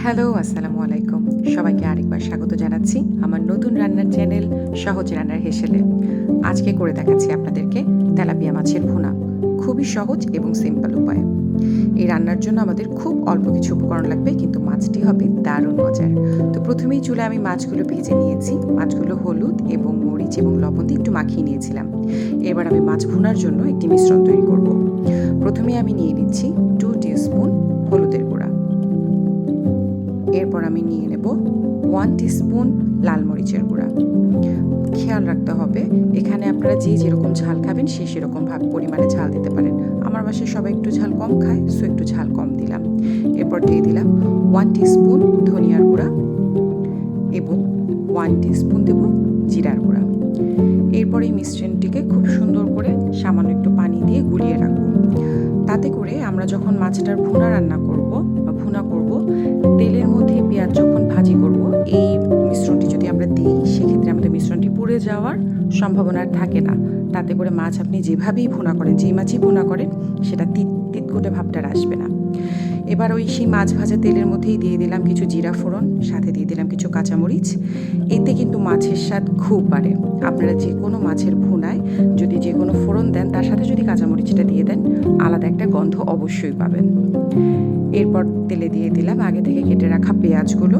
Hello, আসসালামু আলাইকুম। সবাইকে আরেকবার স্বাগত জানাচ্ছি আমার নতুন রান্নার চ্যানেল সহজ রান্নার হেসেলে। আজকে করে দেখাচ্ছি আপনাদেরকে তেলাপিয়া মাছের ভুনা। খুবই সহজ এবং সিম্পল উপায়ে। এই রান্নার জন্য আমাদের খুব অল্প কিছু উপকরণ লাগবে, কিন্তু মাছটি হবে দারুণ মজার। তো প্রথমেই চুলায় আমি মাছগুলো ভেজে নিয়েছি। মাছগুলো হলুদ এবং মরিচ এবং লবণ দিয়ে একটু মাখিয়ে নিয়েছিলাম। এবার আমি মাছ ভুনার জন্য একটি মিশ্রণ তৈরি করব। প্রথমে আমি নিয়ে নিচ্ছি 2 টিস্পুন হলুদের গুঁড়া। এরপর আমি নিয়ে নেব 1 টিস্পুন লাল মরিচের গুঁড়া। খেয়াল রাখতে হবে, এখানে আপনারা যে যেরকম ঝাল খাবেন সে সেরকম পরিমাণে ঝাল দিতে পারেন। আমার বাসায় সবাই একটু ঝাল কম খায়, সো একটু ঝাল কম দিলাম। এরপর দিয়ে দিলাম 1 টিস্পুন ধনিয়ার গুঁড়া এবং 1 টিস্পুন দেব জিরার গুঁড়া। এরপর এই মিশ্রণটিকে খুব সুন্দর করে সামান্য একটু পানি দিয়ে গুলিয়ে রাখবো। তাতে করে আমরা যখন মাছটার ভুনা রান্না করব বা ভুনা করব, তেলের মধ্যে পেঁয়াজ যখন ভাজি করব, এই মিশ্রণটি যদি আমরা দিই, সেক্ষেত্রে আমাদের মিশ্রণটি পুড়ে যাওয়ার সম্ভাবনা আর থাকে না। তাতে করে মাছ আপনি যেভাবেই ভুনা করেন, যেই মাছই ভুনা করেন, সেটা তিতকুটে ভাবটা আর আসবে না। এবার সেই মাছ ভাজা তেলের মধ্যেই দিয়ে দিলাম কিছু জিরা ফোড়ন, সাথে দিয়ে দিলাম কিছু কাঁচামরিচ। এতে কিন্তু মাছের স্বাদ খুব বাড়ে। আপনারা যে কোনো মাছের ভুনায় যদি যে কোনো ফোড়ন দেন, তার সাথে যদি কাঁচামরিচটা দিয়ে দেন, আলাদা একটা গন্ধ অবশ্যই পাবেন। এরপর তেলে দিয়ে দিলাম আগে থেকে কেটে রাখা পেঁয়াজগুলো।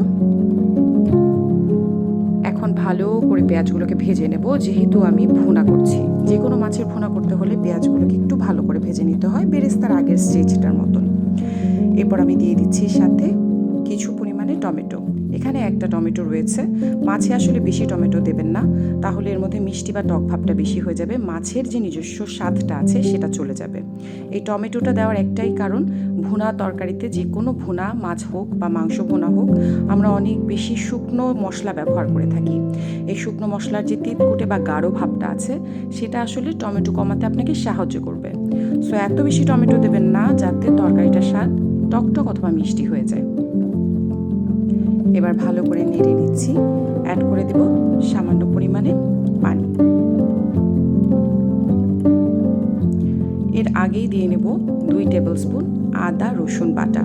এখন ভালো করে পেঁয়াজগুলোকে ভেজে নেব। যেহেতু আমি ভুনা করছি, যে কোনো মাছের ভুনা করতে হলে পেঁয়াজগুলোকে একটু ভালো করে ভেজে নিতে হয়, বেরেস্তার আগের স্টেজটার মতন। এরপর আমি দিয়ে দিচ্ছি সাথে কিছু পরিমাণে টমেটো। এখানে একটা টমেটো রয়েছে। মাছে আসলে বেশি টমেটো দেবেন না, তাহলে এর মধ্যে মিষ্টি বা টক ভাবটা বেশি হয়ে যাবে, মাছের যে নিজস্ব স্বাদটা আছে সেটা চলে যাবে। এই টমেটোটা দেওয়ার একটাই কারণ, ভুনা তরকারিতে যে কোনো ভুনা, মাছ হোক বা মাংস ভুনা হোক, আমরা অনেক বেশি শুকনো মশলা ব্যবহার করে থাকি। এই শুকনো মশলার যে তিতকুটে বা গাঢ় ভাবটা আছে, সেটা আসলে টমেটো কমাতে আপনাকে সাহায্য করবে। সো এত বেশি টমেটো দেবেন না যাতে তরকারিটার স্বাদ টকটক অথবা মিষ্টি হয়ে যায়। এবার ভালো করে নেড়ে নিচ্ছি। অ্যাড করে দেব সামান্য পরিমাণে পানি। এর আগেই দিয়ে নেব 2 টেবিল স্পুন আদা রসুন বাটা।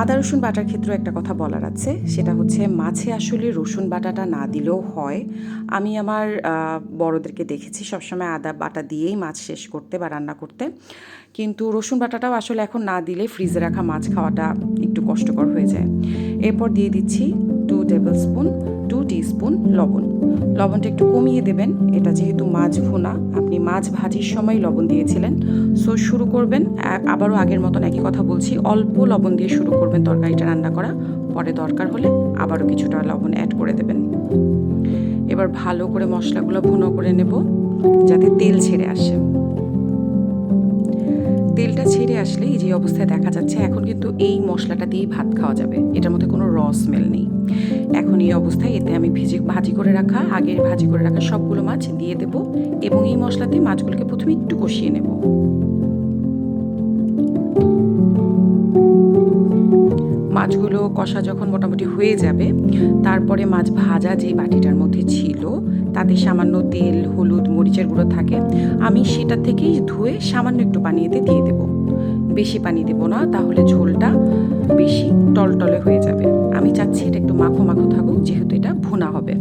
আদা রসুন বাটার ক্ষেত্রেও একটা কথা বলার আছে, সেটা হচ্ছে মাছে আসলে রসুন বাটাটা না দিলেও হয়। আমি আমার বড়দেরকে দেখেছি সবসময় আদা বাটা দিয়েই মাছ শেষ করতে বা রান্না করতে, কিন্তু রসুন বাটাটাও আসলে এখন না দিলে ফ্রিজে রাখা মাছ খাওয়াটা একটু কষ্টকর হয়ে যায়। এরপর দিয়ে দিচ্ছি 2 টিস্পুন লবণ। লবণটা একটু কমিয়ে দেবেন, এটা যেহেতু মাছ ভুনা, আপনি মাছ ভাজির সময় লবণ দিয়েছিলেন, সো শুরু করবেন আবারও আগের মতন একই কথা বলছি, অল্প লবণ দিয়ে শুরু করবেন তরকারিটা রান্না করা, পরে দরকার হলে আবারও কিছুটা লবণ অ্যাড করে দেবেন। এবার ভালো করে মশলাগুলো ভুনো করে নেব যাতে তেল ছেড়ে আসে। তেলটা ছেড়ে আসলে এই যে অবস্থায় দেখা যাচ্ছে, এখন কিন্তু এই মশলাটা দিয়েই ভাত খাওয়া যাবে, এটার মধ্যে কোনো স্মেল নেই। এখন এই অবস্থায় এতে আমি ভাজি করে রাখা সবগুলো মাছ দিয়ে দেব এবং এই মশলাতে মাছগুলোকে প্রথমে একটু কষিয়ে নেব। মাছগুলো কষা যখন মোটামুটি হয়ে যাবে, তারপরে মাছ ভাজা যে বাটিটার মধ্যে ছিল তাতে সামান্য তেল, হলুদ, মরিচের গুঁড়ো থাকে, আমি সেটা থেকেই ধুয়ে সামান্য একটু পানি এতে দিয়ে দেব। বেশি পানি দেব না, তাহলে ঝোলটা বেশি টলটলে হয়ে যাবে। আমি চাচ্ছি এটা একটু মাখো মাখো থাকুক, যেহেতু এটা ভুনা হবে।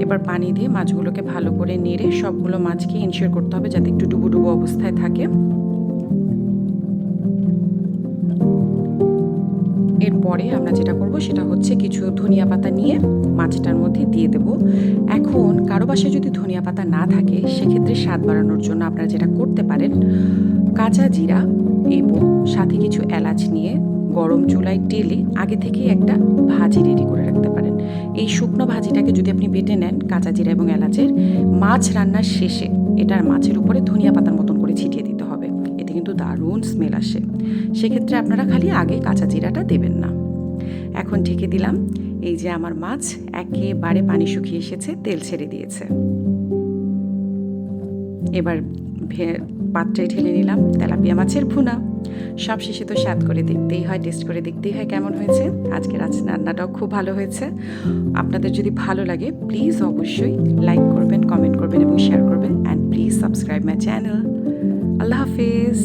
এবার পানি দিয়ে মাছগুলোকে ভালো করে নেড়ে সবগুলো মাছকে ইনশিওর করতে হবে যাতে একটু ডুবো ডুবো অবস্থায় থাকে। এরপরে আমরা যেটা করব সেটা হচ্ছে কিছু ধনিয়া পাতা নিয়ে মাছটার মধ্যে দিয়ে দেব। এখন কারো বাসায় যদি ধনিয়া পাতা না থাকে, সেক্ষেত্রে স্বাদ বাড়ানোর জন্য আপনারা যেটা করতে পারেন, কাঁচা জিরা এবং সাথে কিছু এলাচ নিয়ে গরম চুলায় টেলে আগে থেকেই একটা ভাজি রেডি করে রাখতে পারেন। এই শুকনো ভাজিটাকে যদি আপনি বেটে নেন কাঁচা জিরা এবং এলাচের, মাছ রান্নার শেষে এটার মাছের উপরে ধনিয়া পাতার মতন করে ছিটিয়ে দিতে হবে, এতে কিন্তু দারুণ স্মেল আসে। সেক্ষেত্রে আপনারা খালি আগে কাঁচা জিরাটা দেবেন না। এখন ঢেকে দিলাম। এই যে আমার মাছ একেবারে পানি শুকিয়ে এসেছে, তেল ছেড়ে দিয়েছে। এবার পাত্রে ঢেলে নিলাম তেলাপিয়া মাছের ভুনা। সব শেষে তো স্বাদ করে দেখতেই হয়, টেস্ট করে দেখতেই হয় কেমন হয়েছে। আজকের রান্নাটাও খুব ভালো হয়েছে। আপনাদের যদি ভালো লাগে প্লিজ অবশ্যই লাইক করবেন, কমেন্ট করবেন এবং শেয়ার করবেন, and please subscribe my channel. Allah Hafiz.